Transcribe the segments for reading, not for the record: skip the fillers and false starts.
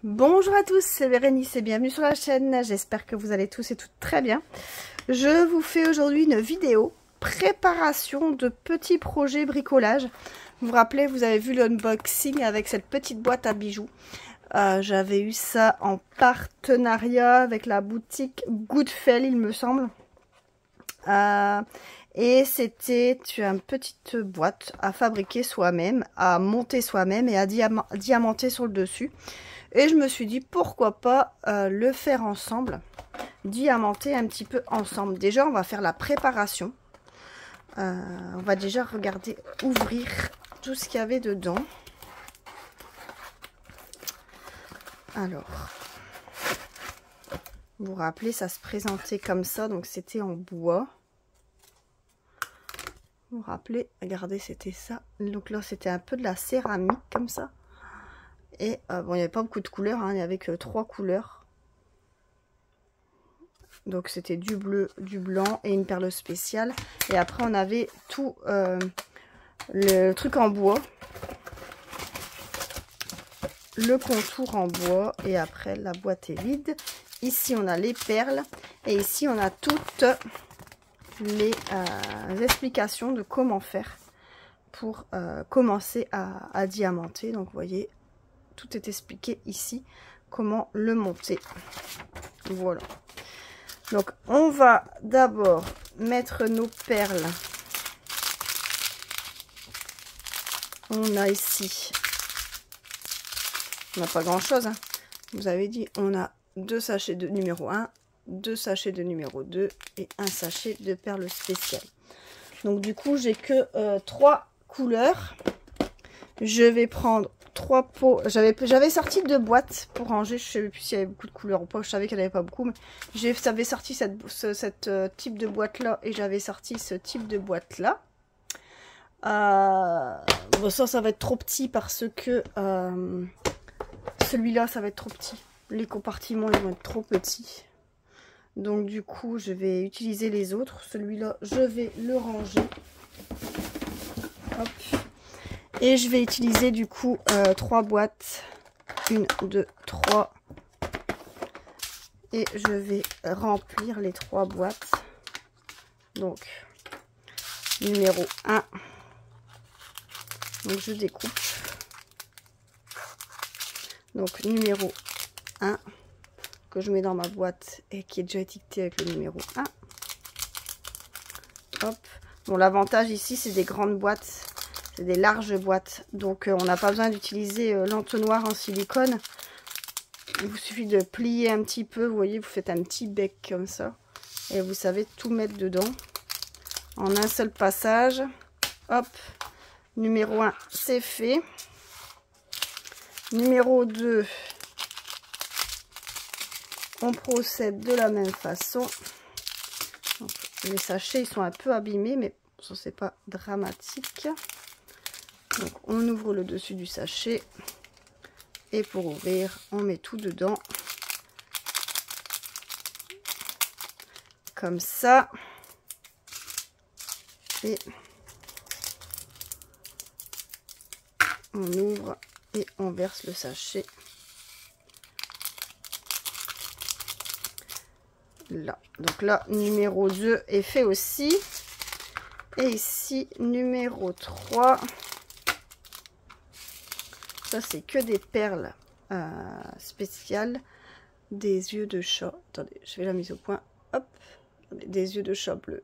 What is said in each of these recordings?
Bonjour à tous, c'est Bérénice et bienvenue sur la chaîne. J'espère que vous allez tous et toutes très bien. Je vous fais aujourd'hui une vidéo préparation de petits projets bricolage. Vous vous rappelez, vous avez vu l'unboxing avec cette petite boîte à bijoux. J'avais eu ça en partenariat avec la boutique Goodfell, il me semble. Et c'était une petite boîte à fabriquer soi-même, à monter soi-même et à diamanter sur le dessus. Et je me suis dit pourquoi pas le faire ensemble, diamanter un petit peu ensemble. Déjà on va faire la préparation. On va déjà regarder, ouvrir tout ce qu'il y avait dedans. Alors, vous vous rappelez, ça se présentait comme ça, donc c'était en bois. Vous vous rappelez, regardez, c'était ça. Donc là, c'était un peu de la céramique, comme ça. Et bon, il n'y avait pas beaucoup de couleurs, hein, il n'y avait que 3 couleurs. Donc c'était du bleu, du blanc et une perle spéciale. Et après, on avait tout le truc en bois. Le contour en bois. Et après, la boîte est vide. Ici, on a les perles. Et ici, on a toutes les explications de comment faire pour commencer à diamanter. Donc vous voyez, tout est expliqué ici, comment le monter. Voilà, donc on va d'abord mettre nos perles. On a ici, on n'a pas grand chose, hein. Vous avez dit, on a 2 sachets de numéro 1, 2 sachets de numéro 2 et un sachet de perles spéciales. Donc du coup j'ai que 3 couleurs. Je vais prendre 3 pots. J'avais sorti 2 boîtes pour ranger. Je ne sais plus s'il y avait beaucoup de couleurs ou pas. Je savais qu'il n'y en avait pas beaucoup, mais j'avais sorti cette type de boîte là et j'avais sorti ce type de boîte là. Bon, ça va être trop petit parce que celui-là ça va être trop petit. Les compartiments ils vont être trop petits. Donc du coup je vais utiliser les autres. Celui-là je vais le ranger. Hop. Et je vais utiliser du coup 3 boîtes. 1, 2, 3. Et je vais remplir les 3 boîtes. Donc numéro 1. Donc je découpe. Donc numéro 1. Que je mets dans ma boîte et qui est déjà étiqueté avec le numéro 1. Hop. Bon, l'avantage ici, c'est des grandes boîtes, c'est des larges boîtes. Donc, on n'a pas besoin d'utiliser l'entonnoir en silicone. Il vous suffit de plier un petit peu. Vous voyez, vous faites un petit bec comme ça. Et vous savez tout mettre dedans. En un seul passage. Hop. Numéro 1, c'est fait. Numéro 2. On procède de la même façon. Donc, les sachets ils sont un peu abîmés, mais ça c'est pas dramatique. Donc on ouvre le dessus du sachet et pour ouvrir on met tout dedans comme ça et on ouvre et on verse le sachet. Là, donc là numéro 2 est fait aussi, et ici numéro 3, ça c'est que des perles spéciales, des yeux de chat. Attendez, je vais la mise au point. Hop, des yeux de chat bleu.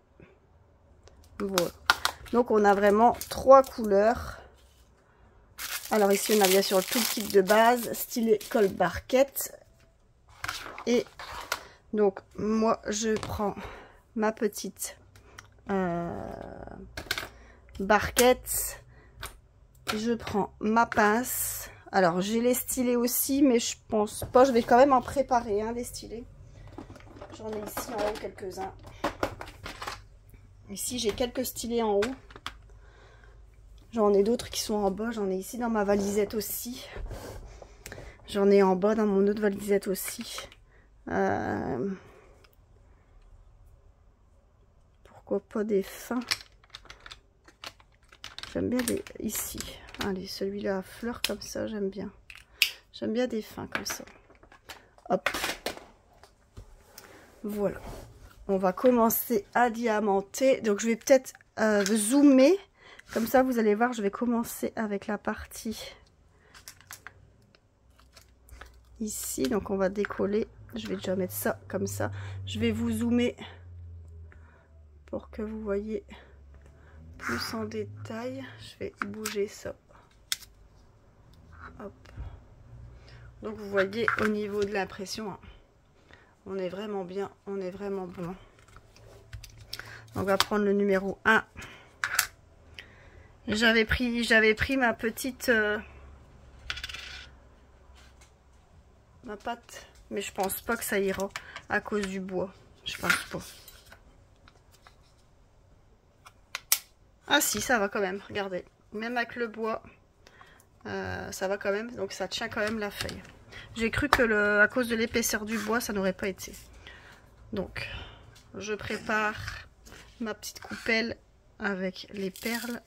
Voilà, donc on a vraiment 3 couleurs. Alors ici on a bien sûr le tout kit de base stylé col barquette. Et donc moi je prends ma petite barquette, je prends ma pince. Alors j'ai les stylés aussi, mais je pense pas, je vais quand même en préparer des stylés. J'en ai ici en haut quelques-uns. Ici j'ai quelques stylés en haut. J'en ai d'autres qui sont en bas, j'en ai ici dans ma valisette aussi. J'en ai en bas dans mon autre valisette aussi. Pourquoi pas des fins? J'aime bien ici. Allez, celui-là à fleurs comme ça, j'aime bien. J'aime bien des fins comme ça. Hop. Voilà. On va commencer à diamanter. Donc je vais peut-être zoomer. Comme ça, vous allez voir, je vais commencer avec la partie ici. Donc on va décoller. Je vais déjà mettre ça comme ça. Je vais vous zoomer pour que vous voyez plus en détail. Je vais bouger ça. Hop. Donc vous voyez au niveau de l'impression, hein, on est vraiment bien, on est vraiment bon. On va prendre le numéro 1. J'avais pris ma petite ma pâte, mais je pense pas que ça ira à cause du bois. Je pense pas. Ah si, ça va quand même, regardez. Même avec le bois, ça va quand même, donc ça tient quand même la feuille. J'ai cru que à cause de l'épaisseur du bois, ça n'aurait pas été. Donc, je prépare ma petite coupelle avec les perles.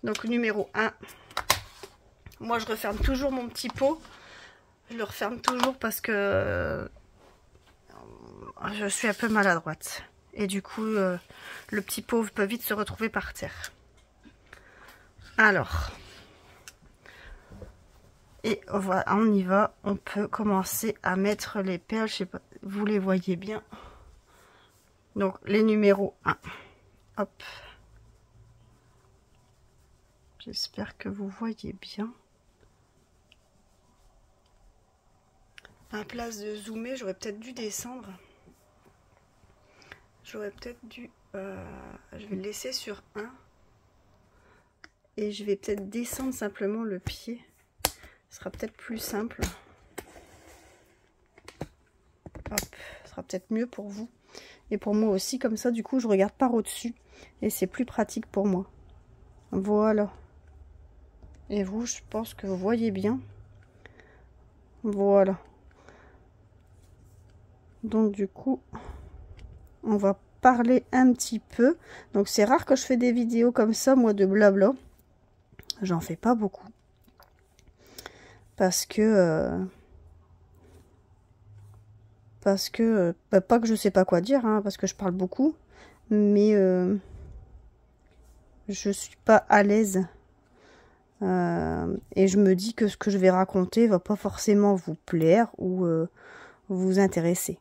Donc, numéro 1. Moi, je referme toujours mon petit pot. Je le referme toujours parce que je suis un peu maladroite. Et du coup, le petit pot peut vite se retrouver par terre. Alors... Et on y va, on peut commencer à mettre les perles, je sais pas, vous les voyez bien. Donc les numéros 1. Hop. J'espère que vous voyez bien. À la place de zoomer, j'aurais peut-être dû descendre. J'aurais peut-être dû... je vais le laisser sur 1. Et je vais peut-être descendre simplement le pied. Ce sera peut-être plus simple. Hop, ce sera peut-être mieux pour vous. Et pour moi aussi, comme ça, du coup, je regarde par au-dessus. Et c'est plus pratique pour moi. Voilà. Et vous, je pense que vous voyez bien. Voilà. Donc, du coup, on va parler un petit peu. Donc, c'est rare que je fais des vidéos comme ça, moi, de blabla. J'en fais pas beaucoup. Parce que pas que je sais pas quoi dire, hein, parce que je parle beaucoup, mais je suis pas à l'aise et je me dis que ce que je vais raconter va pas forcément vous plaire ou vous intéresser.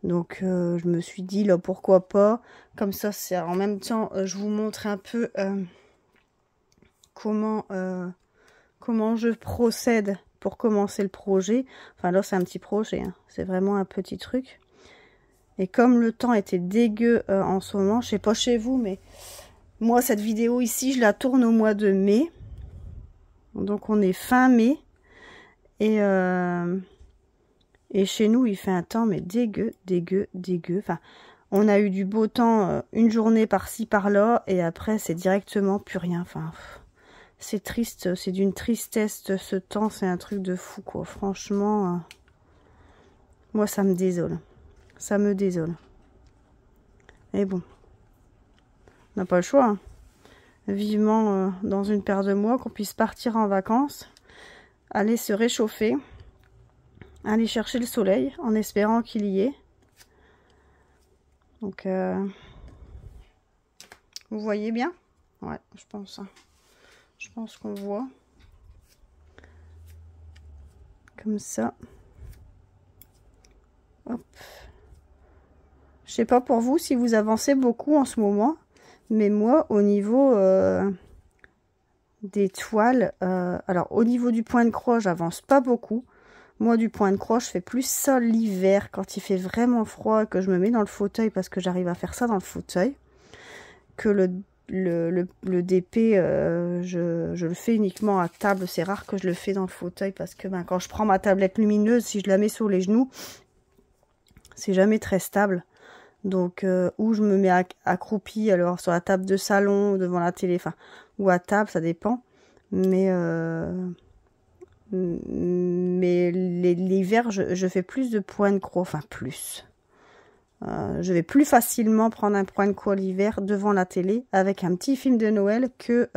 Donc je me suis dit là pourquoi pas, comme ça c'est en même temps je vous montre un peu comment je procède pour commencer le projet. Enfin là c'est un petit projet, hein. C'est vraiment un petit truc. Et comme le temps était dégueu en ce moment, je sais pas chez vous, mais moi cette vidéo ici je la tourne au mois de mai. Donc on est fin mai. Et chez nous il fait un temps mais dégueu. Enfin on a eu du beau temps une journée par-ci par-là et après c'est directement plus rien. Enfin... C'est triste, c'est d'une tristesse ce temps, c'est un truc de fou quoi. Franchement, moi ça me désole. Ça me désole. Et bon, on n'a pas le choix. Hein. Vivement dans une paire de mois qu'on puisse partir en vacances, aller se réchauffer, aller chercher le soleil en espérant qu'il y ait. Donc, vous voyez bien? Ouais, je pense. Hein. Je pense qu'on voit. Comme ça. Hop. Je sais pas pour vous si vous avancez beaucoup en ce moment. Mais moi, au niveau des toiles... alors, au niveau du point de croix, j'avance pas beaucoup. Moi, du point de croix, je fais plus ça l'hiver. Quand il fait vraiment froid, que je me mets dans le fauteuil. Parce que j'arrive à faire ça dans le fauteuil. Que le DP, je le fais uniquement à table. C'est rare que je le fais dans le fauteuil parce que quand je prends ma tablette lumineuse, si je la mets sur les genoux, c'est jamais très stable. Donc, ou je me mets accroupie alors sur la table de salon, devant la télé, enfin, ou à table, ça dépend. Mais l'hiver, je fais plus de points de croix, enfin plus. Je vais plus facilement prendre un point de croix l'hiver devant la télé avec un petit film de Noël que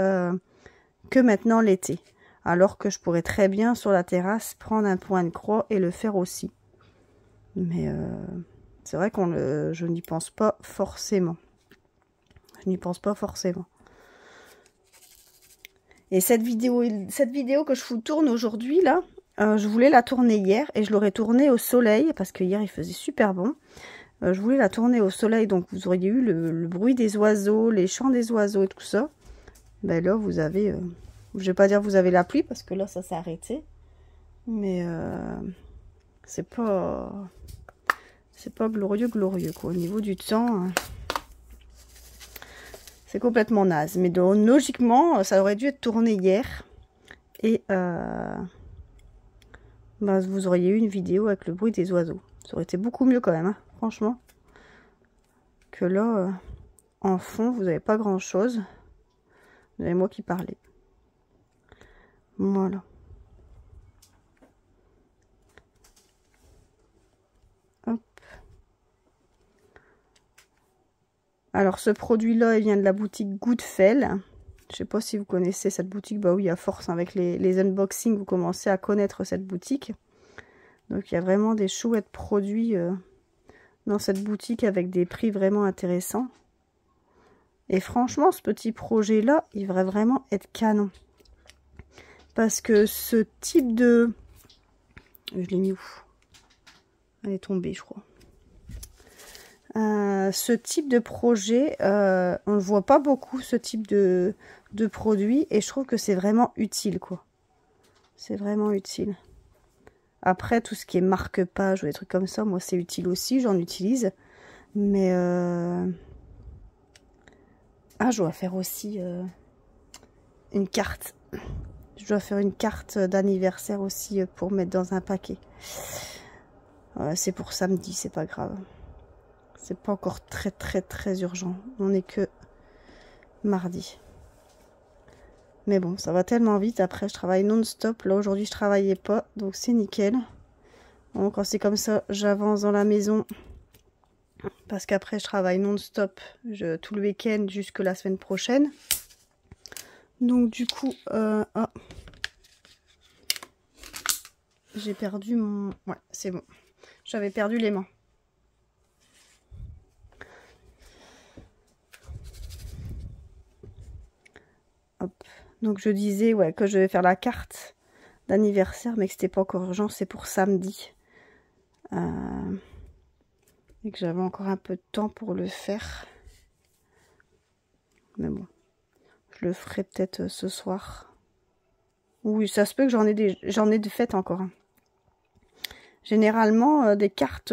maintenant l'été. Alors que je pourrais très bien sur la terrasse prendre un point de croix et le faire aussi. Mais c'est vrai je n'y pense pas forcément. Je n'y pense pas forcément. Et cette vidéo que je vous tourne aujourd'hui, là, je voulais la tourner hier. Et je l'aurais tournée au soleil, parce que hier il faisait super bon. Je voulais la tourner au soleil, donc vous auriez eu le bruit des oiseaux, les chants des oiseaux et tout ça. Ben là, vous avez... je vais pas dire vous avez la pluie, parce que là, ça s'est arrêté. Mais c'est pas glorieux, quoi. Au niveau du temps, c'est complètement naze. Mais donc, logiquement, ça aurait dû être tourné hier. Et ben, vous auriez eu une vidéo avec le bruit des oiseaux. Ça aurait été beaucoup mieux quand même, hein, franchement. Que là, en fond, vous n'avez pas grand-chose. Vous avez moi qui parlais. Voilà. Hop. Alors, ce produit-là, il vient de la boutique Goodfell. Je sais pas si vous connaissez cette boutique. Bah oui, à force, avec les unboxings, vous commencez à connaître cette boutique. Donc, il y a vraiment des chouettes produits dans cette boutique avec des prix vraiment intéressants. Et franchement, ce petit projet-là, il va vraiment être canon. Parce que ce type de... Je l'ai mis où? Elle est tombée, je crois. Ce type de projet, on ne voit pas beaucoup, ce type de produit. Et je trouve que c'est vraiment utile, quoi. C'est vraiment utile. Après, tout ce qui est marque-page ou des trucs comme ça, moi, c'est utile aussi. J'en utilise. Mais... Ah, je dois faire aussi une carte. Je dois faire une carte d'anniversaire aussi pour mettre dans un paquet. C'est pour samedi, c'est pas grave. C'est pas encore très urgent. On n'est que mardi. Mais bon, ça va tellement vite. Après, je travaille non-stop. Là, aujourd'hui, je travaillais pas. Donc, c'est nickel. Donc, quand c'est comme ça, j'avance dans la maison. Parce qu'après, je travaille non-stop tout le week-end jusque la semaine prochaine. Donc, du coup, j'ai perdu mon... Ouais, c'est bon. J'avais perdu l'aimant. Hop. Donc, je disais ouais, que je vais faire la carte d'anniversaire, mais que c'était pas encore urgent. C'est pour samedi. Et que j'avais encore un peu de temps pour le faire. Mais bon, je le ferai peut-être ce soir. Oui, ça se peut que j'en ai de faites encore. Hein. Généralement, des cartes,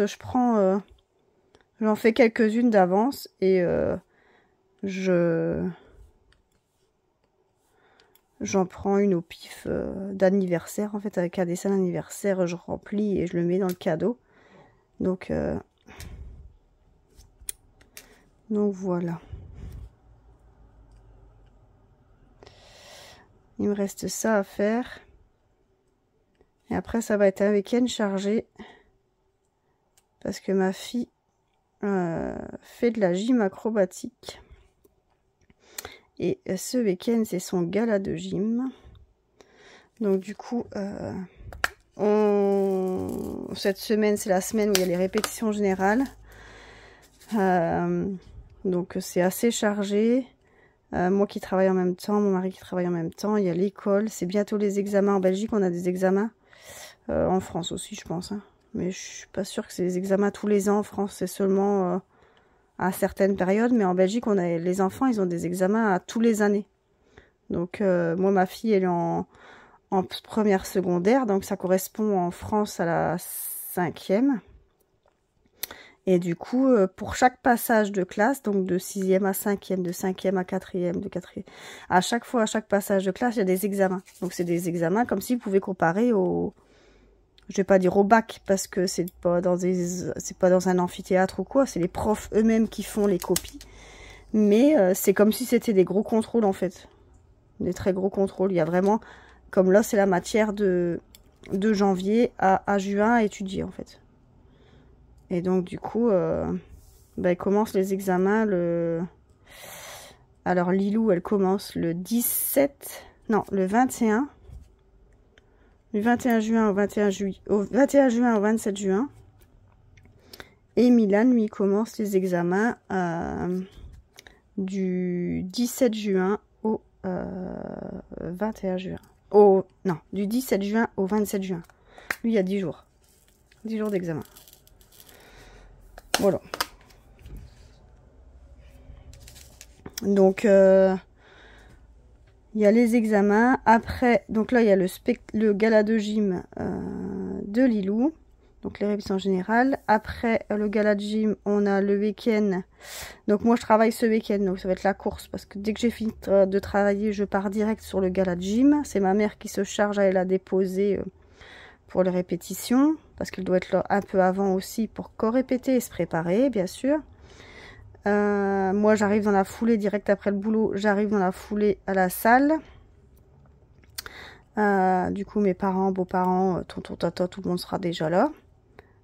j'en fais quelques-unes d'avance et j'en prends une au pif d'anniversaire. En fait, avec un dessin d'anniversaire, je remplis et je le mets dans le cadeau. Donc voilà. Il me reste ça à faire. Et après, ça va être un week-end chargé. Parce que ma fille fait de la gym acrobatique. Et ce week-end, c'est son gala de gym. Donc du coup, cette semaine, c'est la semaine où il y a les répétitions générales. Donc c'est assez chargé. Moi qui travaille en même temps, mon mari qui travaille en même temps, il y a l'école, c'est bientôt les examens. En Belgique, on a des examens. En France aussi, je pense. Hein. Mais je suis pas sûre que c'est des examens tous les ans. En France, c'est seulement à certaines périodes. Mais en Belgique, les enfants, ils ont des examens à tous les années. Donc moi, ma fille, elle est en première secondaire. Donc ça correspond en France à la 5e. Et du coup, pour chaque passage de classe, donc de 6e à 5e, de 5e à 4e, de 4e, à chaque fois, à chaque passage de classe, il y a des examens. Donc c'est des examens comme si vous pouvez comparer au... Je vais pas dire au bac, parce que c'est pas dans un amphithéâtre ou quoi, c'est les profs eux-mêmes qui font les copies. Mais c'est comme si c'était des gros contrôles en fait. Des très gros contrôles. Il y a vraiment, comme là c'est la matière de janvier à juin à étudier en fait. Et donc du coup, ils commencent les examens Alors Lilou, elle commence le 17... Non, le 21. Du 21 juin au 21 juillet, au 21 juin au 27 juin. Et Milan, lui, commence les examens du 17 juin au 21 juin. Non, du 17 juin au 27 juin. Lui, il y a 10 jours. 10 jours d'examen. Voilà. Donc, il y a les examens. Après, donc là, il y a le gala de gym de Lilou. Donc, les répétitions générales. Après le gala de gym, on a le week-end. Donc, moi, je travaille ce week-end. Donc, ça va être la course. Parce que dès que j'ai fini de travailler, je pars direct sur le gala de gym. C'est ma mère qui se charge à la déposer pour les répétitions. Parce qu'elle doit être là un peu avant aussi pour co-répéter et se préparer, bien sûr. Moi, j'arrive dans la foulée, direct après le boulot. J'arrive dans la foulée à la salle. Du coup, mes parents, beaux-parents, tonton, tata, tout le monde sera déjà là.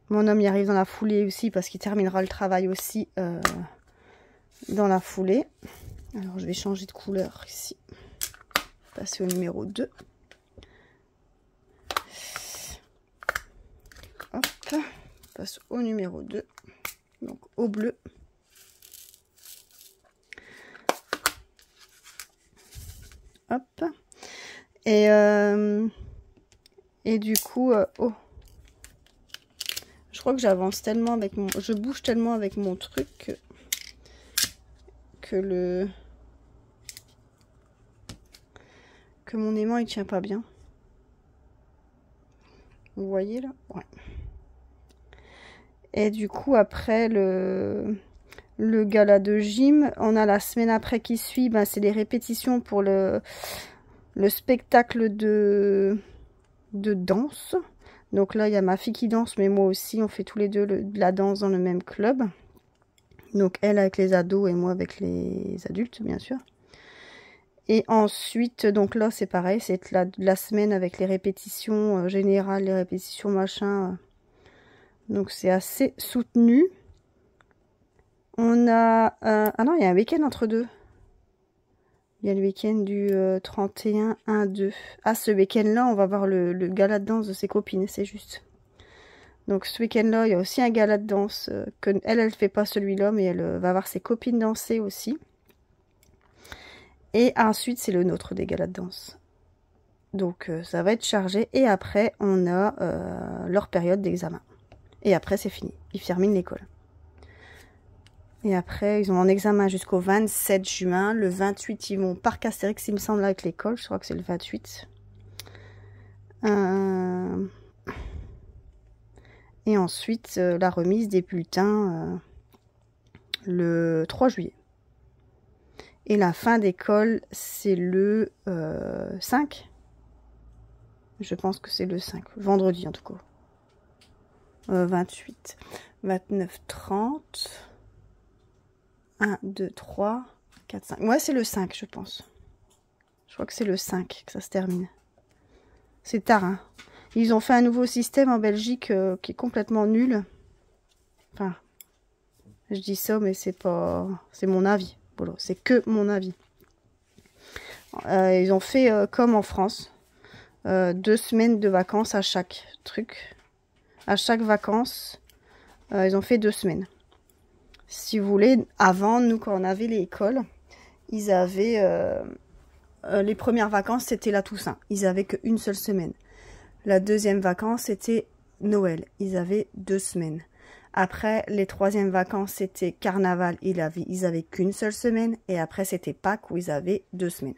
Mon homme y arrive dans la foulée aussi parce qu'il terminera le travail aussi dans la foulée. Alors, je vais changer de couleur ici. Passer au numéro 2. Hop, on passe au numéro 2. Donc, au bleu. Hop. Et du coup, oh. Je crois que j'avance tellement avec mon... Je bouge tellement avec mon truc que mon aimant il tient pas bien. Vous voyez là? Ouais. Et du coup, après le gala de gym, on a la semaine après qui suit, ben, c'est les répétitions pour le spectacle de danse. Donc là, il y a ma fille qui danse, mais moi aussi, on fait tous les deux de la danse dans le même club. Donc elle avec les ados et moi avec les adultes, bien sûr. Et ensuite, donc là, c'est pareil, c'est la semaine avec les répétitions générales, les répétitions machin. Donc c'est assez soutenu. On a... ah non, il y a un week-end entre deux. Il y a le week-end du 31, 1, 2. Ah, ce week-end-là, on va voir le gala de danse de ses copines, c'est juste. Donc ce week-end-là, il y a aussi un gala de danse que elle fait pas celui-là, mais elle va voir ses copines danser aussi. Et ensuite, c'est le nôtre des galas de danse. Donc ça va être chargé. Et après, on a leur période d'examen. Et après, c'est fini. Ils terminent l'école. Et après, ils ont un examen jusqu'au 27 juin. Le 28, ils vont au parc Astérix, il me semble, avec l'école. Je crois que c'est le 28. Et ensuite, la remise des bulletins le 3 juillet. Et la fin d'école, c'est le 5. Je pense que c'est le 5. Vendredi, en tout cas. 28, 29, 30... 1, 2, 3, 4, 5. Ouais, c'est le 5, je pense. Je crois que c'est le 5 que ça se termine. C'est tard, hein. Ils ont fait un nouveau système en Belgique qui est complètement nul. Enfin, je dis ça, mais c'est pas... C'est mon avis. Voilà, c'est que mon avis. Ils ont fait comme en France. 2 semaines de vacances à chaque truc. À chaque vacances, ils ont fait 2 semaines. Si vous voulez, avant, nous, quand on avait l'école, ils avaient... les premières vacances, c'était la Toussaint. Ils avaient qu'une seule semaine. La deuxième vacance, c'était Noël. Ils avaient 2 semaines. Après, les troisièmes vacances, c'était Carnaval. Ils avaient qu'une seule semaine. Et après, c'était Pâques où ils avaient 2 semaines.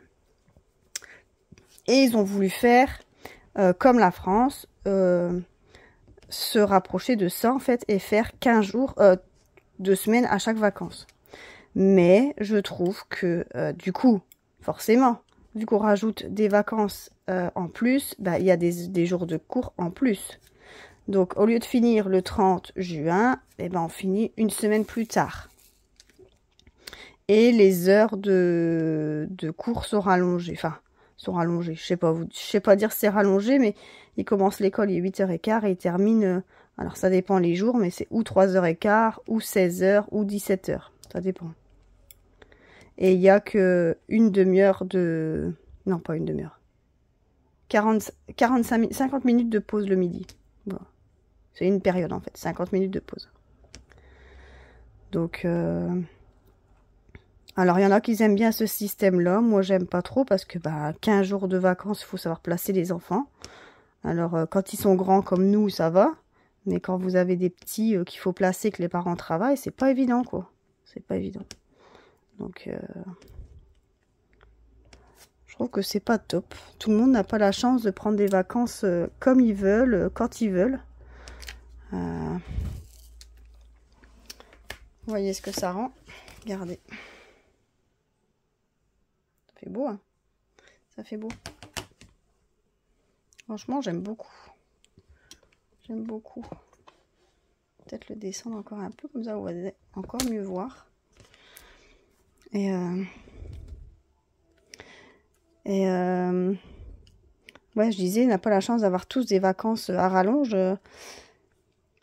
Et ils ont voulu faire, comme la France, se rapprocher de ça, en fait, et faire 15 jours... 2 semaines à chaque vacances. Mais je trouve que du coup, forcément, vu qu'on rajoute des vacances en plus, bah, il y a des jours de cours en plus. Donc au lieu de finir le 30 juin, eh ben, on finit une semaine plus tard. Et les heures de cours sont rallongées. Enfin, sont rallongées. Je sais pas dire si c'est rallongé, mais ils commencent l'école, il est 8h15 et ils terminent... alors, ça dépend les jours, mais c'est ou 3h15, ou 16h, ou 17h. Ça dépend. Et il n'y a que une demi-heure de... Non, pas une demi-heure. 50 minutes de pause le midi. Voilà. C'est une période en fait, 50 minutes de pause. Donc, alors il y en a qui aiment bien ce système-là. Moi, j'aime pas trop parce que 15 jours de vacances, il faut savoir placer les enfants. Alors, quand ils sont grands comme nous, ça va. Mais quand vous avez des petits qu'il faut placer, que les parents travaillent, c'est pas évident, quoi. C'est pas évident. Donc, je trouve que c'est pas top. Tout le monde n'a pas la chance de prendre des vacances comme ils veulent, quand ils veulent. Vous voyez ce que ça rend. Regardez. Ça fait beau, hein. Ça fait beau. Franchement, j'aime beaucoup. J'aime beaucoup. Peut-être le descendre encore un peu, comme ça, vous allez encore mieux voir. Et ouais, je disais, on n'a pas la chance d'avoir tous des vacances à rallonge.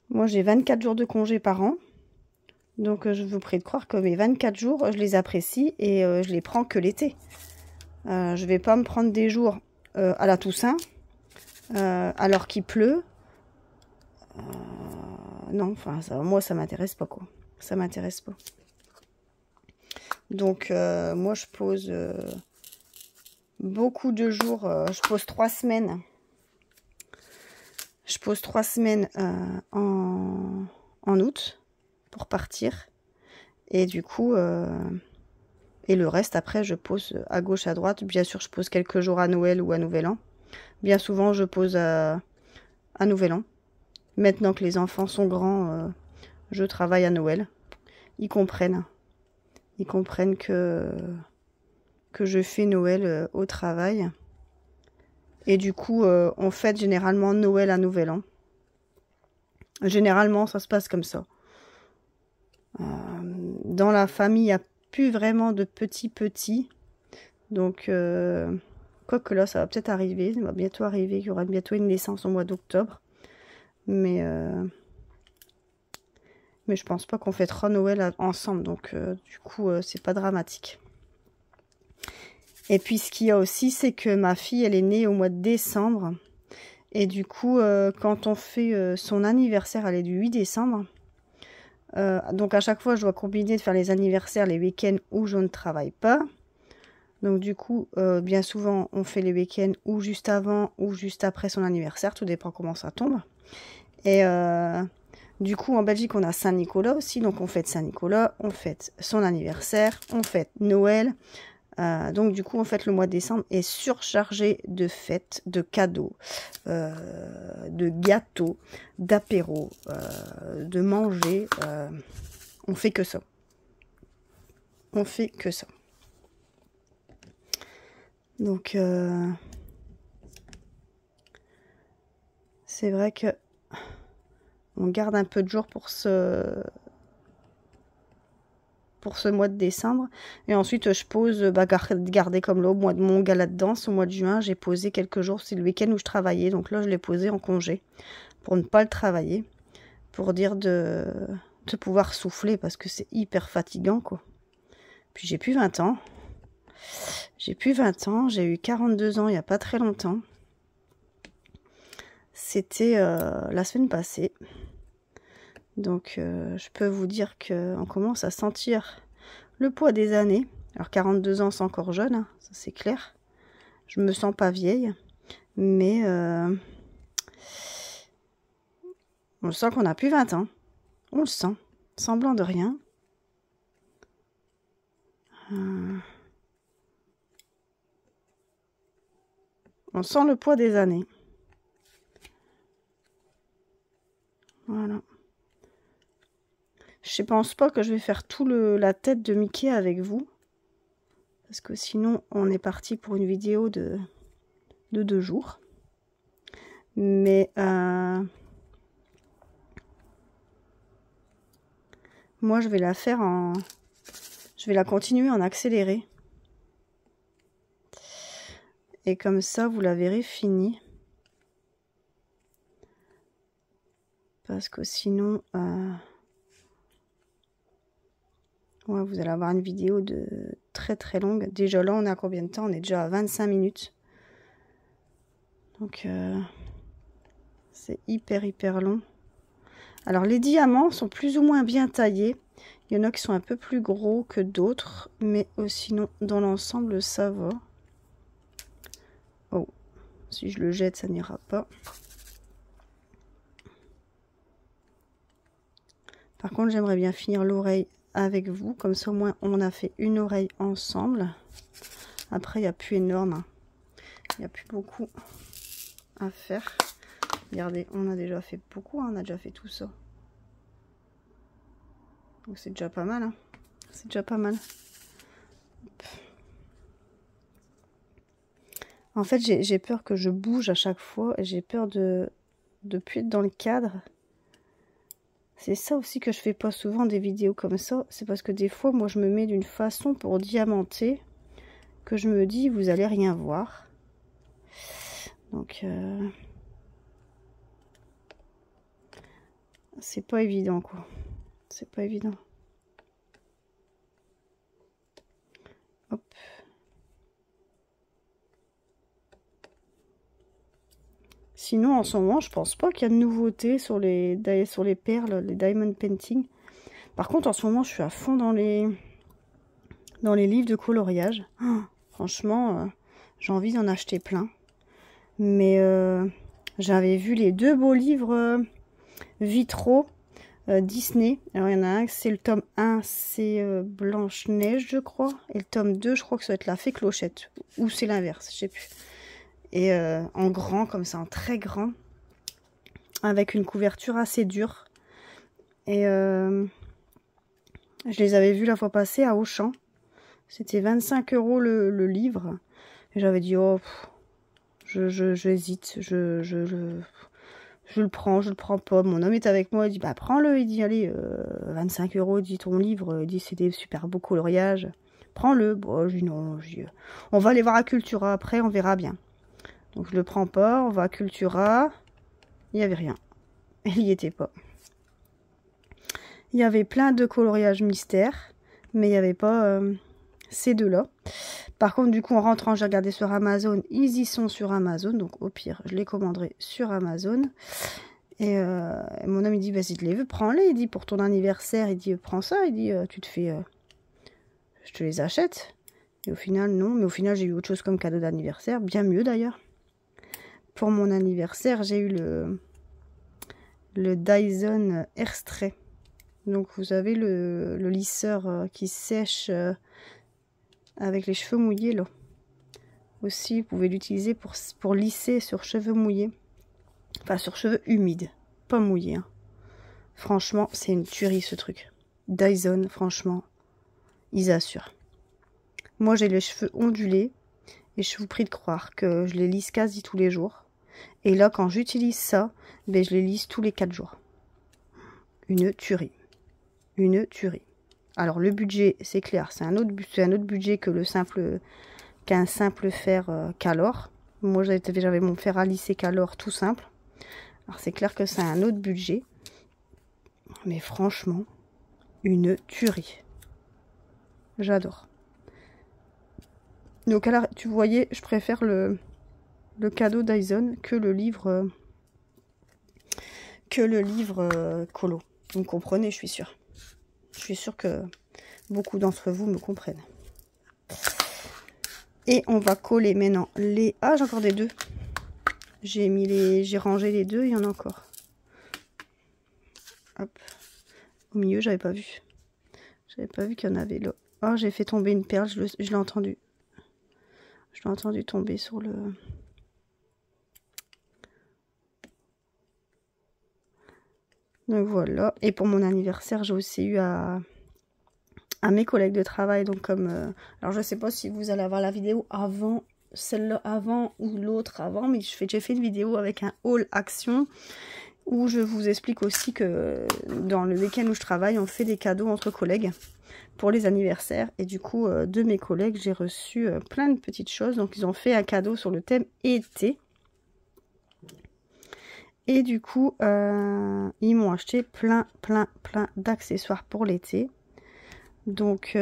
Moi, j'ai 24 jours de congé par an. Donc, je vous prie de croire que mes 24 jours, je les apprécie et je les prends que l'été. Je vais pas me prendre des jours à la Toussaint, alors qu'il pleut. Non, enfin, moi, ça m'intéresse pas, quoi. Ça m'intéresse pas. Donc, moi, je pose beaucoup de jours. Je pose 3 semaines. Je pose 3 semaines en août pour partir. Et du coup, et le reste, après, je pose à gauche, à droite. Bien sûr, je pose quelques jours à Noël ou à Nouvel An. Bien souvent, je pose à Nouvel An. Maintenant que les enfants sont grands, je travaille à Noël. Ils comprennent. Ils comprennent que je fais Noël au travail. Et du coup, on fête généralement Noël à Nouvel An. Généralement, ça se passe comme ça. Dans la famille, il n'y a plus vraiment de petits. Donc, quoique là, ça va peut-être arriver. Ça va bientôt arriver. Il y aura bientôt une naissance au mois d'octobre. Mais je pense pas qu'on fêtera Noël ensemble. Donc, du coup, c'est pas dramatique. Et puis, ce qu'il y a aussi, c'est que ma fille, elle est née au mois de décembre. Et du coup, quand on fait son anniversaire, elle est du 8 décembre. Donc, à chaque fois, je dois combiner de faire les anniversaires les week-ends où je ne travaille pas. Donc, du coup, bien souvent, on fait les week-ends ou juste avant ou juste après son anniversaire. Tout dépend comment ça tombe. Et du coup, en Belgique, on a Saint-Nicolas aussi. Donc, on fête Saint-Nicolas, on fête son anniversaire, on fête Noël. Donc du coup en fait le mois de décembre est surchargé de fêtes, de cadeaux, de gâteaux, d'apéros, de manger. On fait que ça. On fait que ça. Donc c'est vrai que on garde un peu de jours pour ce mois de décembre. Et ensuite, je pose, garder comme là, au mois de mon gala de danse, au mois de juin, j'ai posé quelques jours. C'est le week-end où je travaillais. Donc là, je l'ai posé en congé pour ne pas le travailler. Pour dire de pouvoir souffler parce que c'est hyper fatigant, quoi. Puis j'ai plus 20 ans. J'ai plus 20 ans. J'ai eu 42 ans il n'y a pas très longtemps. C'était la semaine passée. Donc, je peux vous dire qu'on commence à sentir le poids des années. Alors, 42 ans, c'est encore jeune, hein, ça c'est clair. Je me sens pas vieille. Mais, on sent qu'on n'a plus 20 ans. On le sent. Semblant de rien. On sent le poids des années. Voilà. Je pense pas que je vais faire tout la tête de Mickey avec vous. Parce que sinon, on est parti pour une vidéo de 2 jours. Mais moi, je vais la faire je vais la continuer en accéléré. Et comme ça, vous la verrez finie. Parce que sinon... ouais, vous allez avoir une vidéo de très très longue. Déjà là, on est à combien de temps? On est déjà à 25 minutes. Donc c'est hyper long. Alors les diamants sont plus ou moins bien taillés. Il y en a qui sont un peu plus gros que d'autres, mais sinon dans l'ensemble ça va. Oh, si je le jette ça n'ira pas. Par contre j'aimerais bien finir l'oreille avec vous, comme ça au moins on a fait une oreille ensemble. Après il n'y a plus énorme, hein. Il n'y a plus beaucoup à faire. Regardez, on a déjà fait beaucoup, hein, on a déjà fait tout ça. Donc c'est déjà pas mal, hein. C'est déjà pas mal. Hop. En fait, j'ai peur que je bouge à chaque fois et j'ai peur de plus être dans le cadre. C'est ça aussi que je fais pas souvent des vidéos comme ça. C'est parce que des fois, moi, je me mets d'une façon pour diamanter que je me dis, vous allez rien voir. Donc, c'est pas évident, quoi. C'est pas évident. Hop. Sinon, en ce moment, je pense pas qu'il y a de nouveautés sur les perles, les diamond painting. Par contre, en ce moment, je suis à fond dans les livres de coloriage. Oh, franchement, j'ai envie d'en acheter plein. Mais j'avais vu les 2 beaux livres vitraux Disney. Alors, il y en a un, c'est le tome 1, c'est Blanche-Neige, je crois. Et le tome 2, je crois que ça va être la Fée Clochette. Ou c'est l'inverse, je sais plus. Et en grand, comme ça, en très grand. Avec une couverture assez dure. Et je les avais vus la fois passée à Auchan. C'était 25 € le livre. Et j'avais dit, oh, j'hésite. Je le prends, je le prends pas. Mon homme est avec moi, il dit, bah prends-le. Il dit, allez, 25 €, il dit, ton livre. Il dit, c'est des super beaux coloriages. Prends-le. Bon, je dis, non, on va aller voir à Cultura après, on verra bien. Donc je le prends pas, on va à Cultura. Il n'y avait rien. Il n'y était pas. Il y avait plein de coloriages mystères, mais il n'y avait pas ces deux-là. Par contre, du coup, en rentrant, j'ai regardé sur Amazon. Ils y sont sur Amazon, donc au pire, je les commanderai sur Amazon. Et mon homme, il dit, vas-y, tu les veux, prends-les. Il dit, pour ton anniversaire, il dit, prends ça. Il dit, tu te fais... je te les achète. Et au final, non. Mais au final, j'ai eu autre chose comme cadeau d'anniversaire. Bien mieux, d'ailleurs. Pour mon anniversaire, j'ai eu le Dyson Airstray. Donc vous avez le lisseur qui sèche avec les cheveux mouillés là. Aussi, vous pouvez l'utiliser pour lisser sur cheveux mouillés. Enfin, sur cheveux humides, pas mouillés. Hein. Franchement, c'est une tuerie ce truc. Dyson, franchement, ils assurent. Moi, j'ai les cheveux ondulés et je vous prie de croire que je les lisse quasi tous les jours. Et là, quand j'utilise ça, ben, je les lisse tous les 4 jours. Une tuerie. Une tuerie. Alors, le budget, c'est clair, c'est un autre budget que qu'un simple fer Calor. Moi, j'avais mon fer à lisser Calor tout simple. Alors, c'est clair que c'est un autre budget. Mais franchement, une tuerie. J'adore. Donc, alors, tu voyais, je préfère le cadeau Dyson que le livre Colo. Vous me comprenez, je suis sûre. Je suis sûre que beaucoup d'entre vous me comprennent. Et on va coller maintenant les... Ah, j'ai encore des 2. J'ai rangé les 2, il y en a encore. Hop. Au milieu, j'avais pas vu. J'avais pas vu qu'il y en avait là. Oh, j'ai fait tomber une perle, je l'ai entendu. Je l'ai entendu tomber sur le... Donc voilà. Et pour mon anniversaire, j'ai aussi eu à mes collègues de travail. Donc comme... alors je sais pas si vous allez avoir la vidéo avant, celle-là avant ou l'autre avant. Mais j'ai fait une vidéo avec un haul action. Où je vous explique aussi que dans le week-end où je travaille, on fait des cadeaux entre collègues pour les anniversaires. Et du coup, de mes collègues, j'ai reçu plein de petites choses. Donc ils ont fait un cadeau sur le thème été. Et du coup, ils m'ont acheté plein d'accessoires pour l'été. Donc,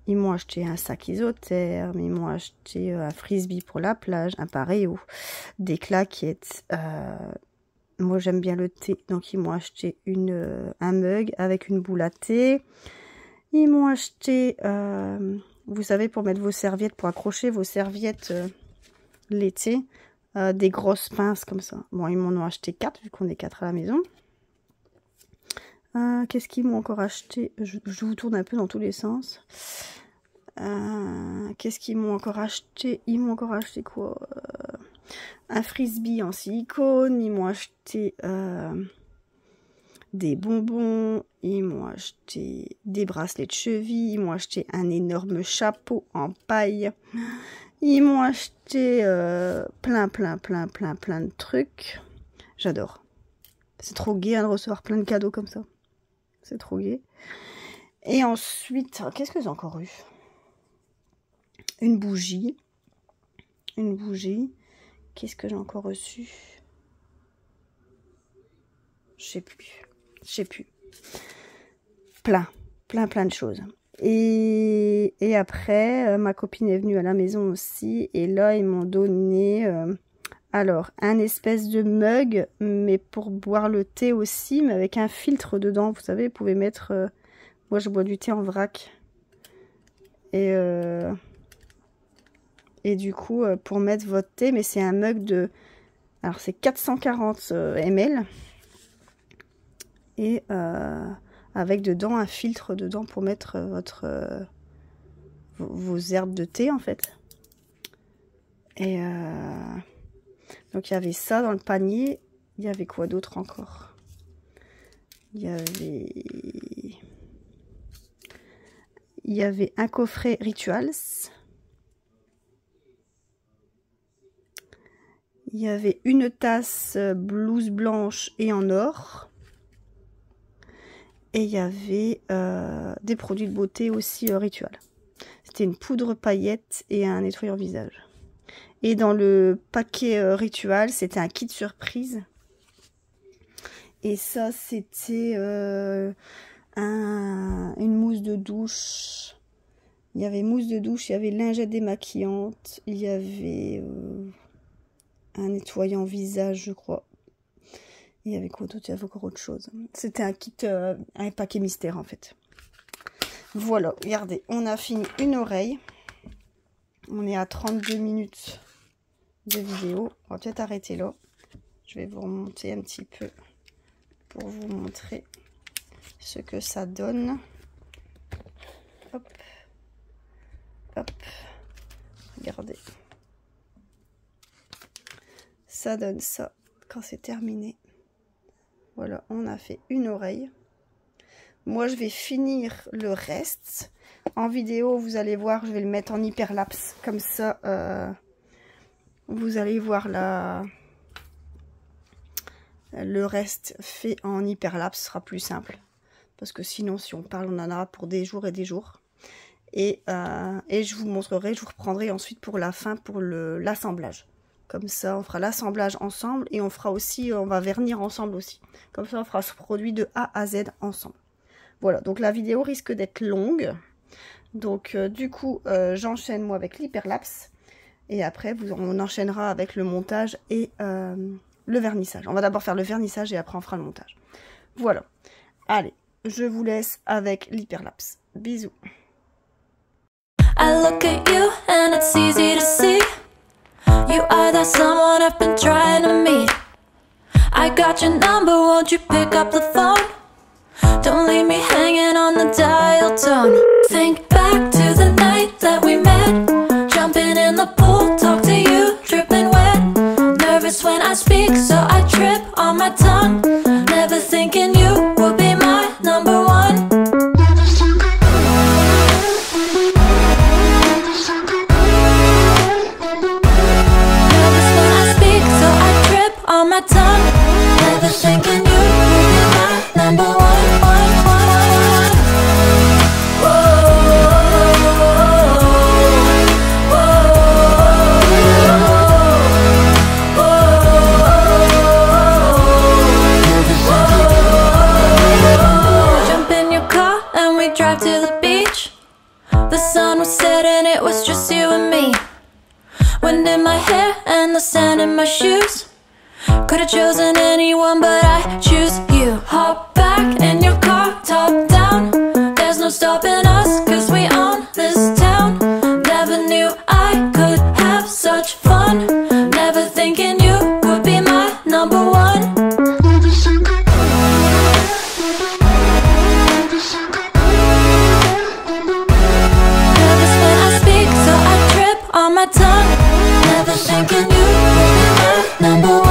Ils m'ont acheté un sac isotherme, ils m'ont acheté un frisbee pour la plage, un pareo, des claquettes. Moi j'aime bien le thé, donc ils m'ont acheté un mug avec une boule à thé. Ils m'ont acheté, vous savez, pour mettre vos serviettes, pour accrocher vos serviettes l'été, des grosses pinces comme ça. Bon, ils m'en ont acheté 4 vu qu'on est 4 à la maison. Qu'est-ce qu'ils m'ont encore acheté? Je vous tourne un peu dans tous les sens. Qu'est-ce qu'ils m'ont encore acheté? Ils m'ont encore acheté quoi? Un frisbee en silicone. Ils m'ont acheté des bonbons. Ils m'ont acheté des bracelets de cheville. Ils m'ont acheté un énorme chapeau en paille. Ils m'ont acheté plein de trucs. J'adore. C'est trop gai de recevoir plein de cadeaux comme ça. C'est trop gai. Et ensuite, qu'est-ce que j'ai encore eu? Une bougie. Une bougie. Qu'est-ce que j'ai encore reçu? Je sais plus. Plein de choses. Et après, ma copine est venue à la maison aussi. Et là, ils m'ont donné... alors, un espèce de mug, mais pour boire le thé aussi, mais avec un filtre dedans. Vous savez, vous pouvez mettre... moi, je bois du thé en vrac. Et du coup, pour mettre votre thé, mais c'est un mug de... Alors, c'est 440 ml. Et avec dedans un filtre dedans pour mettre vos herbes de thé, en fait. Et... donc il y avait ça dans le panier. Il y avait quoi d'autre encore? Il y avait un coffret Rituals. Il y avait une tasse blouse blanche et en or. Et il y avait des produits de beauté aussi Ritual. C'était une poudre paillette et un nettoyant visage. Et dans le paquet Ritual, c'était un kit surprise. Et ça, c'était une mousse de douche. Il y avait mousse de douche, il y avait lingette démaquillante, il y avait un nettoyant visage, je crois. Il y avait quoi d'autre? Il y avait encore autre chose. C'était un kit, un paquet mystère en fait. Voilà, regardez, on a fini une oreille. On est à 32 minutes de vidéo. On va peut-être arrêter là. Je vais vous remonter un petit peu pour vous montrer ce que ça donne. Hop. Hop. Regardez. Ça donne ça quand c'est terminé. Voilà, on a fait une oreille. Moi, je vais finir le reste. En vidéo, vous allez voir, je vais le mettre en hyperlapse. Comme ça, vous allez voir le reste fait en hyperlapse sera plus simple. Parce que sinon, si on parle, on en aura pour des jours et des jours. Et je vous montrerai, je vous reprendrai ensuite pour la fin, pour l'assemblage. Comme ça, on fera l'assemblage ensemble et on fera aussi, on va vernir ensemble aussi. Comme ça, on fera ce produit de A à Z ensemble. Voilà, donc la vidéo risque d'être longue. Donc, du coup, j'enchaîne moi avec l'hyperlapse. Et après, on enchaînera avec le montage et le vernissage. On va d'abord faire le vernissage et après, on fera le montage. Voilà. Allez, je vous laisse avec l'hyperlapse. Bisous. I look at you and it's easy to see. You are that someone I've been trying to meet. I got your number, won't you pick up the phone? Don't leave me hanging on the dial tone. Think back to the night that we met. Jumping in the pool, talk to you, dripping wet. Nervous when I speak, so I trip on my tongue. Never thinking you would be my number one. On my tongue, never thinking you would be my number one. Jump in your car and we drive to the beach. The sun my hair and the sand in my shoes. Could've chosen anyone, but I choose you. Hop back in your car, top down. There's no stopping us, cause we own this town. Never knew I could have such fun. Never thinking you would be my number one. Nervous when I speak, so I trip on my tongue. Never thinking you would be my number one.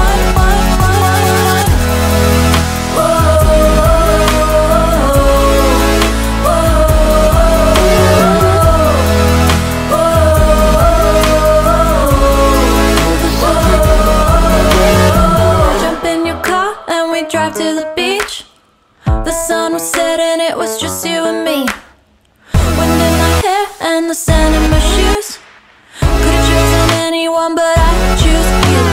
Drive to the beach. The sun was setting, it was just you and me. Wind in my hair and the sand in my shoes. Could've chosen anyone, but I choose you.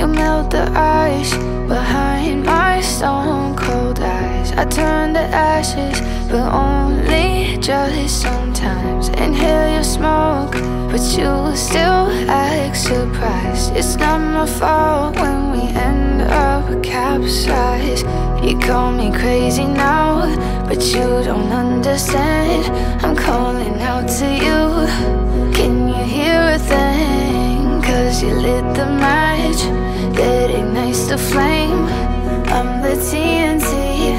Melt the ice behind my stone cold eyes. I turn to ashes, but only just sometimes. Inhale your smoke, but you still act surprised. It's not my fault when we end up capsized. You call me crazy now, but you don't understand. I'm calling out to you. Can you hear a thing? Cause you lit the match that ignites the flame. I'm the TNT,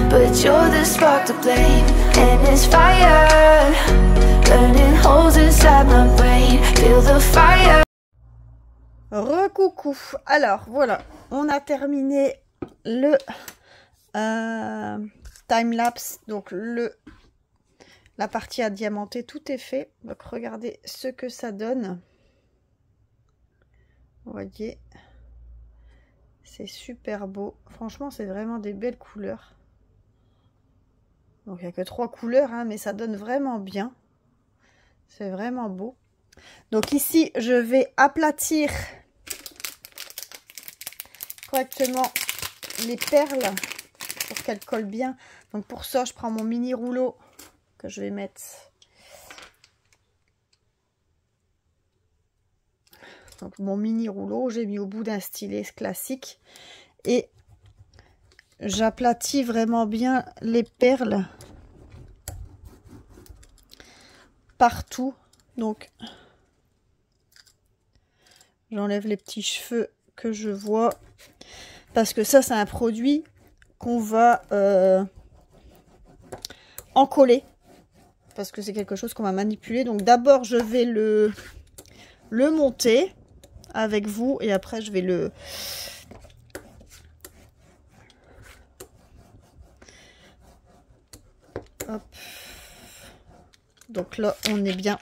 but you're the spark to blame. And it's fire, burning holes inside my brain. Feel the fire. Recoucou. Alors voilà, on a terminé le time-lapse, donc la partie à diamanter, tout est fait. Donc regardez ce que ça donne. Vous voyez, c'est super beau. Franchement, c'est vraiment des belles couleurs. Donc il n'y a que 3 couleurs, hein, mais ça donne vraiment bien. C'est vraiment beau. Donc ici, je vais aplatir correctement les perles pour qu'elles collent bien. Donc pour ça, je prends mon mini rouleau que je vais mettre. Donc mon mini rouleau, j'ai mis au bout d'un stylet classique et j'aplatis vraiment bien les perles partout. Donc j'enlève les petits cheveux que je vois parce que ça c'est un produit qu'on va encoller parce que c'est quelque chose qu'on va manipuler. Donc d'abord je vais le monter avec vous et après je vais le hop. Donc là on est bien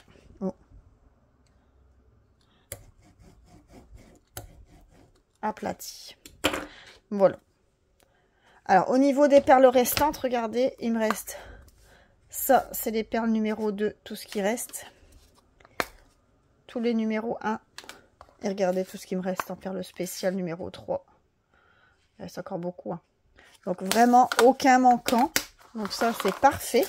aplati. Voilà. Alors au niveau des perles restantes, regardez, il me reste ça, c'est les perles numéro 2, tout ce qui reste, tous les numéros 1. Et regardez tout ce qui me reste en perles spéciales numéro 3. Il reste encore beaucoup. Hein. Donc vraiment aucun manquant. Donc ça c'est parfait.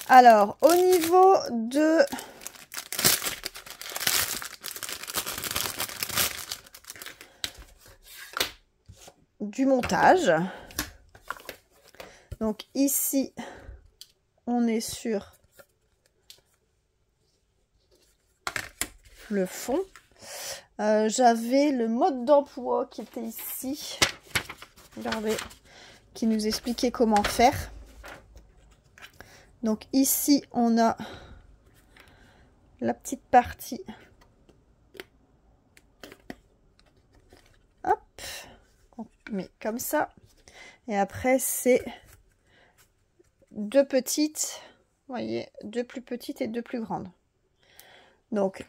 Alors au niveau de du montage. Donc ici on est sur le fond. J'avais le mode d'emploi qui était ici. Regardez, qui nous expliquait comment faire. Donc ici on a la petite partie. Hop, on met comme ça. Et après c'est deux petites, vous voyez, deux plus petites et deux plus grandes. Donc,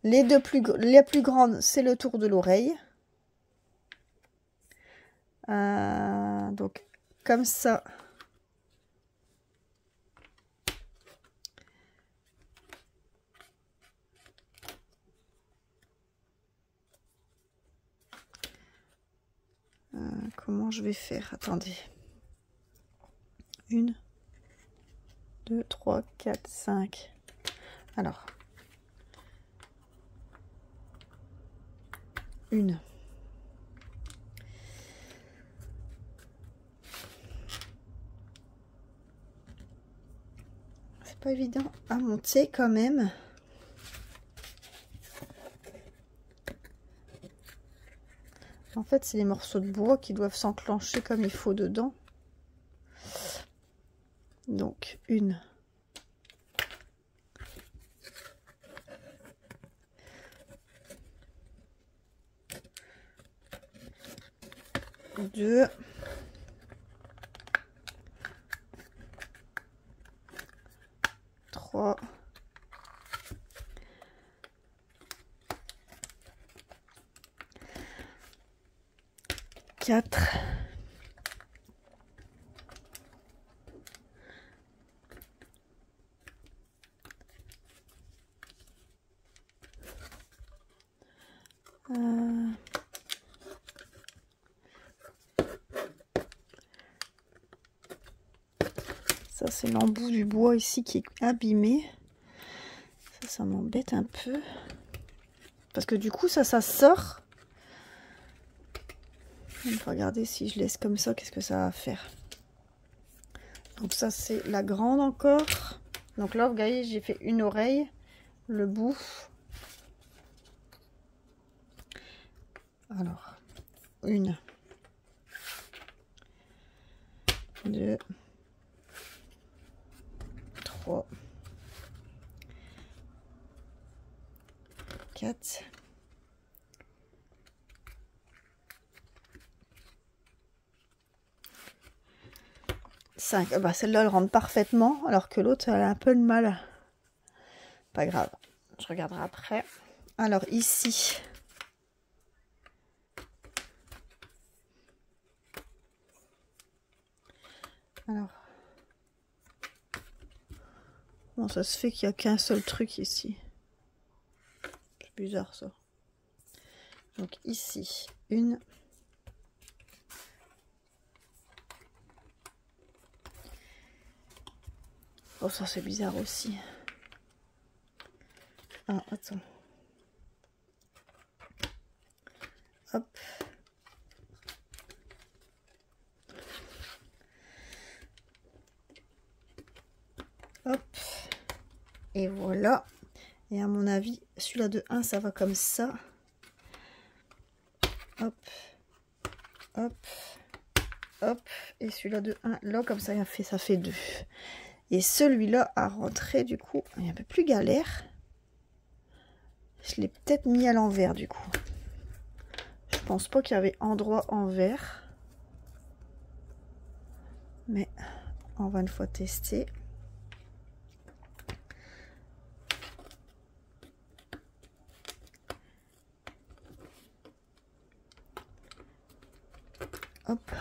les plus grandes, c'est le tour de l'oreille. Donc, comme ça. Comment je vais faire? Attendez. 1, 2, 3, 4, 5. Alors. 1. C'est pas évident à monter quand même. En fait, c'est les morceaux de bois qui doivent s'enclencher comme il faut dedans. Donc, 1. 2. 3. 4. 'Ça c'est l'embout du bois ici qui est abîmé. Ça m'embête un peu. Parce que du coup ça sort. On va regarder si je laisse comme ça, qu'est-ce que ça va faire. Donc ça c'est la grande encore. Donc là vous voyez j'ai fait une oreille, le bout. Alors 1, 2, 3, 4, 5. Ah bah celle-là elle rentre parfaitement alors que l'autre elle a un peu de mal. Pas grave, je regarderai après. Alors ici, alors bon, ça se fait qu'il n'y a qu'un seul truc ici. C'est bizarre ça. Donc ici, 1. Oh ça c'est bizarre aussi. Ah attends. Hop. Hop. Et voilà. Et à mon avis, celui-là de 1, ça va comme ça. Hop. Hop. Hop. Et celui-là de 1, là, comme ça fait 2. Et celui-là à rentrer, du coup, il est un peu plus galère. Je l'ai peut-être mis à l'envers, du coup. Je pense pas qu'il y avait endroit envers. Mais on va une fois tester. Hop.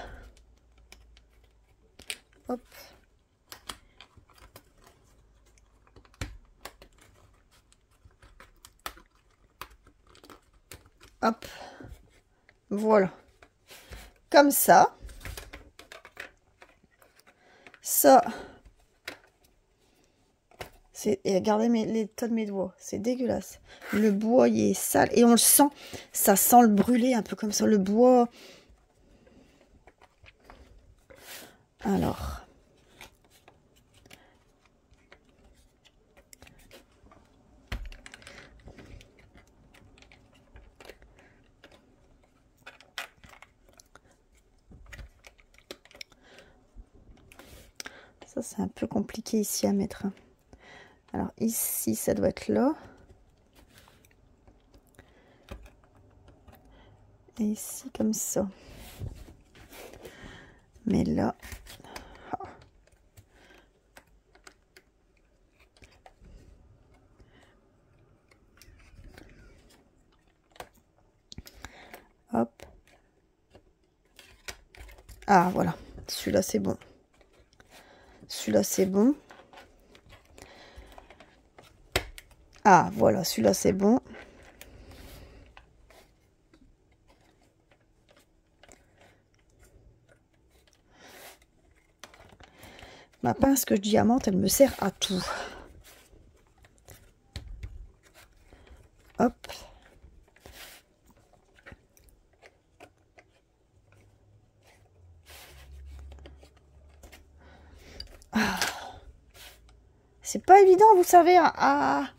Hop. Hop. Voilà. Comme ça. Ça. Et regardez les tas de mes doigts. C'est dégueulasse. Le bois, il est sale. Et on le sent. Ça sent le brûler un peu comme ça. Le bois. Alors. Ça, c'est un peu compliqué ici à mettre. Alors ici, ça doit être là. Et ici, comme ça. Mais là... Hop. Ah, voilà. Celui-là, c'est bon. Celui-là, c'est bon. Ah, voilà. Celui-là, c'est bon. Ma pince que je diamante, elle me sert à tout. Hop. Ah. C'est pas évident, vous savez, à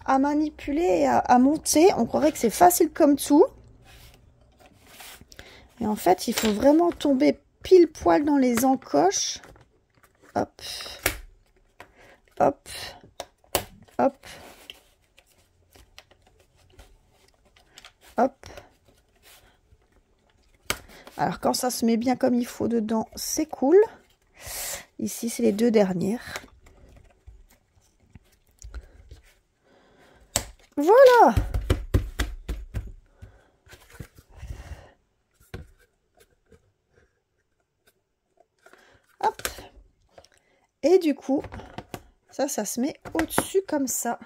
manipuler, à monter. On croirait que c'est facile comme tout. Et en fait, il faut vraiment tomber pile poil dans les encoches. Hop. Hop. Hop. Hop. Alors, quand ça se met bien comme il faut dedans, c'est cool. Ici, c'est les deux dernières. Voilà. Hop. Et du coup, ça se met au-dessus comme ça.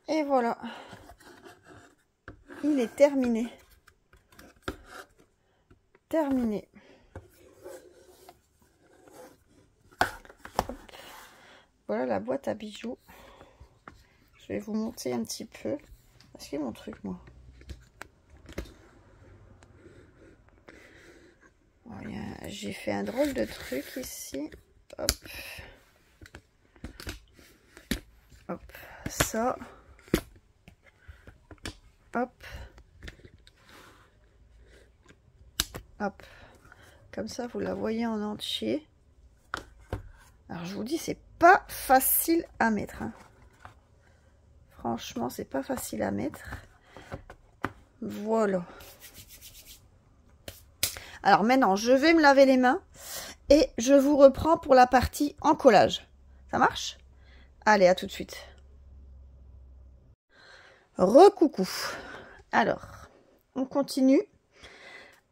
Et voilà. Il est terminé. Terminé. Hop. Voilà la boîte à bijoux. Je vais vous monter un petit peu. Parce que mon truc, moi. Voilà, j'ai fait un drôle de truc ici. Hop. Hop. Ça. Hop. Hop. Comme ça, vous la voyez en entier. Alors, je vous dis, c'est pas facile à mettre. Hein. Franchement, c'est pas facile à mettre. Voilà. Alors maintenant, je vais me laver les mains et je vous reprends pour la partie encollage. Ça marche? Allez, à tout de suite. Recoucou. Alors, on continue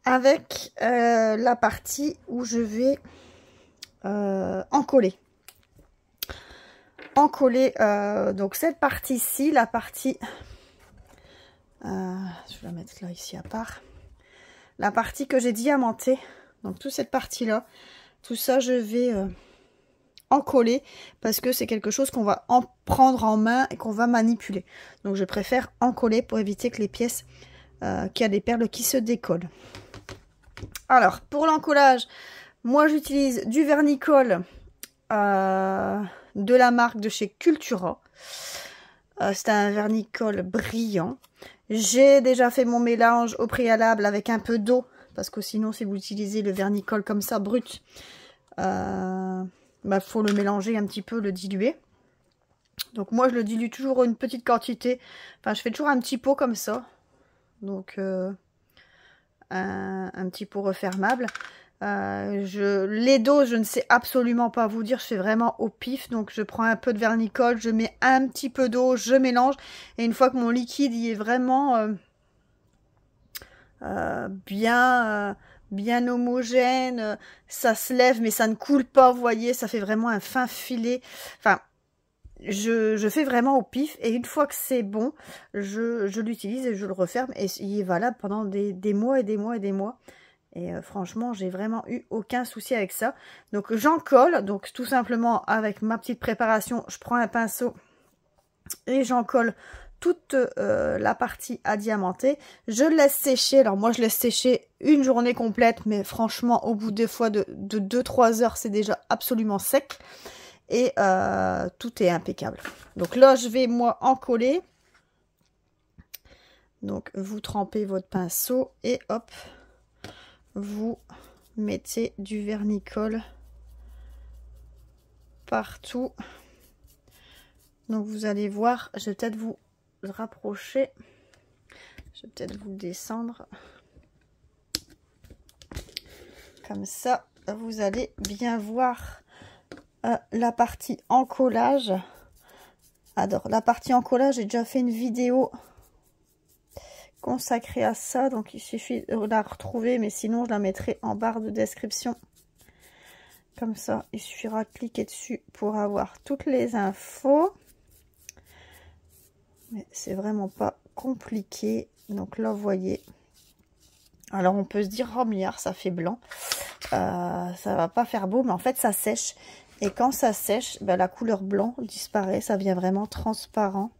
avec la partie où je vais encoller. Encoller, donc cette partie-ci, la partie... je vais la mettre là, ici à part. La partie que j'ai diamantée, donc toute cette partie-là, tout ça, je vais encoller parce que c'est quelque chose qu'on va en prendre en main et qu'on va manipuler. Donc je préfère encoller pour éviter que les pièces, qu'il y a des perles qui se décollent. Alors, pour l'encollage, moi j'utilise du vernicole de la marque de chez Cultura. C'est un vernicole brillant. J'ai déjà fait mon mélange au préalable avec un peu d'eau, parce que sinon si vous utilisez le vernicole comme ça brut, faut le mélanger un petit peu, le diluer. Donc moi je le dilue toujours une petite quantité, enfin je fais toujours un petit pot comme ça, donc un petit pot refermable. Les doses, je ne sais absolument pas vous dire, je fais vraiment au pif. Donc je prends un peu de vernicole, je mets un petit peu d'eau, je mélange, et une fois que mon liquide il est vraiment bien homogène, ça se lève mais ça ne coule pas, vous voyez, ça fait vraiment un fin filet. Enfin, je fais vraiment au pif, et une fois que c'est bon, je l'utilise et je le referme, et il est valable pendant des mois et des mois et des mois. Et franchement, j'ai vraiment eu aucun souci avec ça. Donc j'en colle, donc tout simplement avec ma petite préparation, je prends un pinceau et j'en colle toute la partie à diamanter. Je laisse sécher, alors moi je laisse sécher une journée complète, mais franchement au bout des fois de 2-3 heures, c'est déjà absolument sec. Et tout est impeccable. Donc là, je vais moi en coller. Donc vous trempez votre pinceau et hop, vous mettez du vernicole partout. Donc vous allez voir, je vais peut-être vous rapprocher, je vais peut-être vous descendre comme ça, vous allez bien voir la partie encollage. Alors la partie encollage, j'ai déjà fait une vidéo consacrée à ça, donc il suffit de la retrouver, mais sinon je la mettrai en barre de description. Comme ça, il suffira de cliquer dessus pour avoir toutes les infos. Mais c'est vraiment pas compliqué. Donc là, vous voyez. Alors on peut se dire, oh milliard, ça fait blanc. Ça va pas faire beau, mais en fait ça sèche. Et quand ça sèche, ben, la couleur blanc disparaît. Ça devient vraiment transparent.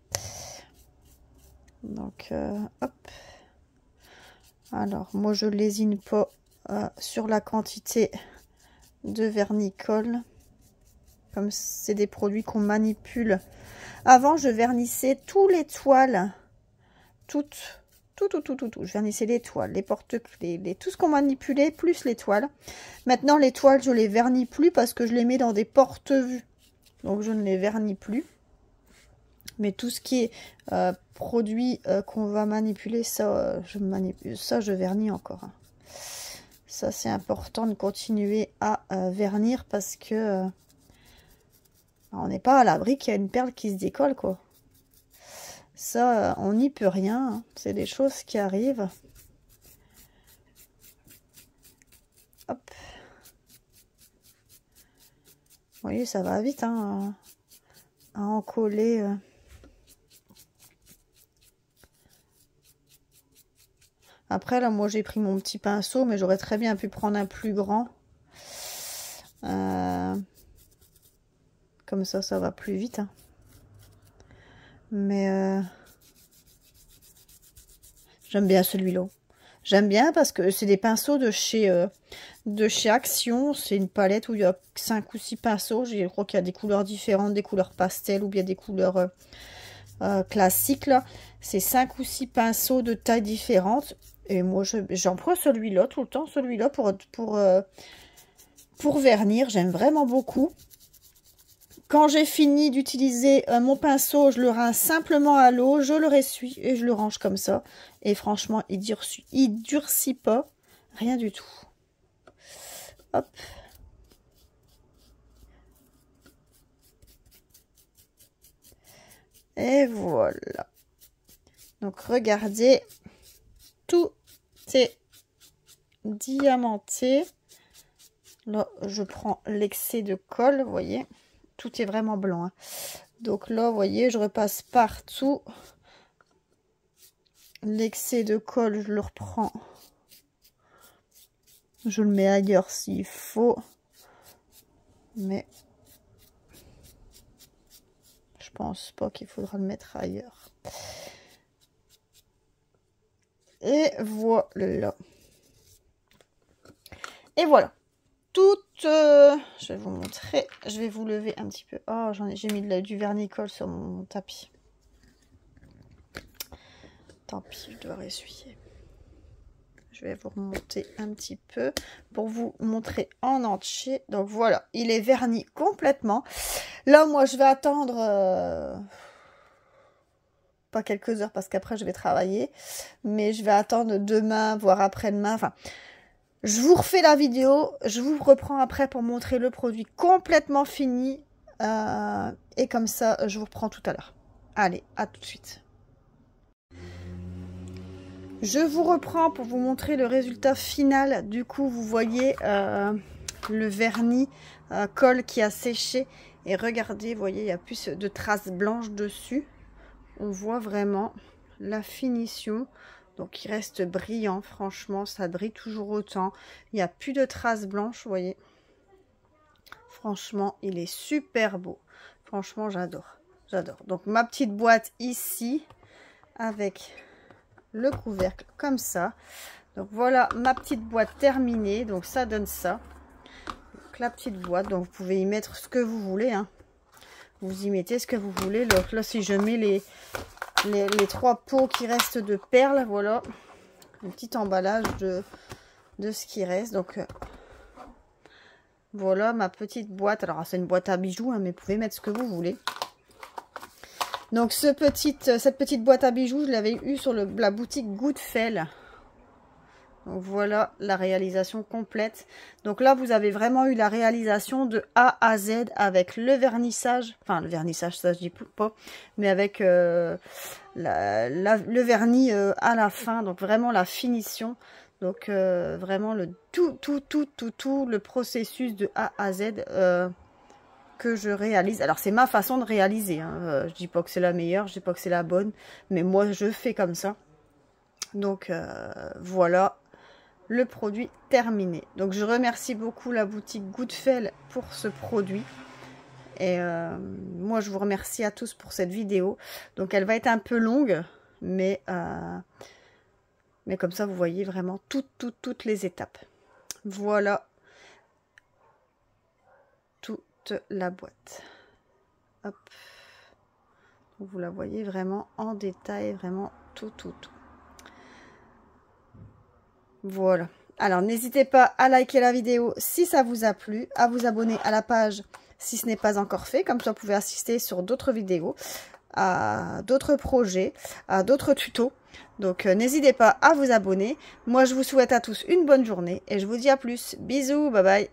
Donc, hop. Alors, moi, je lésine pas sur la quantité de vernis-colle. Comme c'est des produits qu'on manipule. Avant, je vernissais tous les toiles. Tout. Je vernissais les toiles, les porte-clés, tout ce qu'on manipulait, plus les toiles. Maintenant, les toiles, je les vernis plus parce que je les mets dans des porte-vues. Donc, je ne les vernis plus. Mais tout ce qui est produit qu'on va manipuler, ça, je vernis encore. Ça, c'est important de continuer à vernir parce que on n'est pas à l'abri qu'il y a une perle qui se décolle, quoi. Ça, on n'y peut rien. Hein. C'est des choses qui arrivent. Hop. Vous voyez, ça va vite hein, à en coller. Après, là, moi, j'ai pris mon petit pinceau, mais j'aurais très bien pu prendre un plus grand. Comme ça, ça va plus vite. Hein. Mais j'aime bien celui-là. J'aime bien parce que c'est des pinceaux de chez Action. C'est une palette où il y a 5 ou 6 pinceaux. Je crois qu'il y a des couleurs différentes, des couleurs pastel ou bien des couleurs classiques. C'est 5 ou 6 pinceaux de tailles différentes. Et moi, j'en prends celui-là tout le temps. Celui-là pour vernir. J'aime vraiment beaucoup. Quand j'ai fini d'utiliser mon pinceau, je le rince simplement à l'eau, je le ressuie et je le range comme ça. Et franchement, il durcit pas, rien du tout. Hop. Et voilà. Donc regardez, tout est diamanté. Là, je prends l'excès de colle, vous voyez. Tout est vraiment blanc. Hein. Donc là, vous voyez, je repasse partout. L'excès de colle, je le reprends. Je le mets ailleurs s'il faut. Mais je pense pas qu'il faudra le mettre ailleurs. Et voilà. Et voilà. Je vais vous montrer, je vais vous lever un petit peu. Oh, j'ai mis du vernis-colle sur mon tapis. Tant pis, je dois essuyer. Je vais vous remonter un petit peu pour vous montrer en entier. Donc voilà, il est verni complètement. Là, moi, je vais attendre pas quelques heures parce qu'après, je vais travailler. Mais je vais attendre demain, voire après-demain. Enfin, je vous refais la vidéo, je vous reprends après pour montrer le produit complètement fini. Et comme ça, je vous reprends tout à l'heure. Allez, à tout de suite. Je vous reprends pour vous montrer le résultat final. Du coup, vous voyez le vernis colle qui a séché. Et regardez, vous voyez, il y a plus de traces blanches dessus. On voit vraiment la finition. Donc, il reste brillant. Franchement, ça brille toujours autant. Il n'y a plus de traces blanches, vous voyez. Franchement, il est super beau. Franchement, j'adore. J'adore. Donc, ma petite boîte ici avec le couvercle comme ça. Donc, voilà ma petite boîte terminée. Donc, ça donne ça. Donc, la petite boîte. Donc, vous pouvez y mettre ce que vous voulez. Hein. Vous y mettez ce que vous voulez. Donc, là, si je mets les 3 pots qui restent de perles, voilà un petit emballage de ce qui reste. Donc voilà ma petite boîte. Alors c'est une boîte à bijoux, hein, mais vous pouvez mettre ce que vous voulez. Donc cette petite boîte à bijoux, je l'avais eu sur la boutique Goodfell. Donc voilà la réalisation complète. Donc là, vous avez vraiment eu la réalisation de A à Z avec le vernissage. Enfin, le vernissage, ça je dis pas. Mais avec le vernis à la fin. Donc vraiment la finition. Donc vraiment le tout le processus de A à Z que je réalise. Alors c'est ma façon de réaliser. Hein. Je dis pas que c'est la meilleure, je dis pas que c'est la bonne. Mais moi, je fais comme ça. Donc voilà. Le produit terminé. Donc je remercie beaucoup la boutique Goodfel pour ce produit. Et moi je vous remercie à tous pour cette vidéo. Donc elle va être un peu longue, mais comme ça vous voyez vraiment toutes les étapes. Voilà toute la boîte. Hop. Donc, vous la voyez vraiment en détail, vraiment tout. Voilà. Alors, n'hésitez pas à liker la vidéo si ça vous a plu, à vous abonner à la page si ce n'est pas encore fait. Comme ça, vous pouvez assister sur d'autres vidéos, à d'autres projets, à d'autres tutos. Donc, n'hésitez pas à vous abonner. Moi, je vous souhaite à tous une bonne journée et je vous dis à plus. Bisous, bye bye.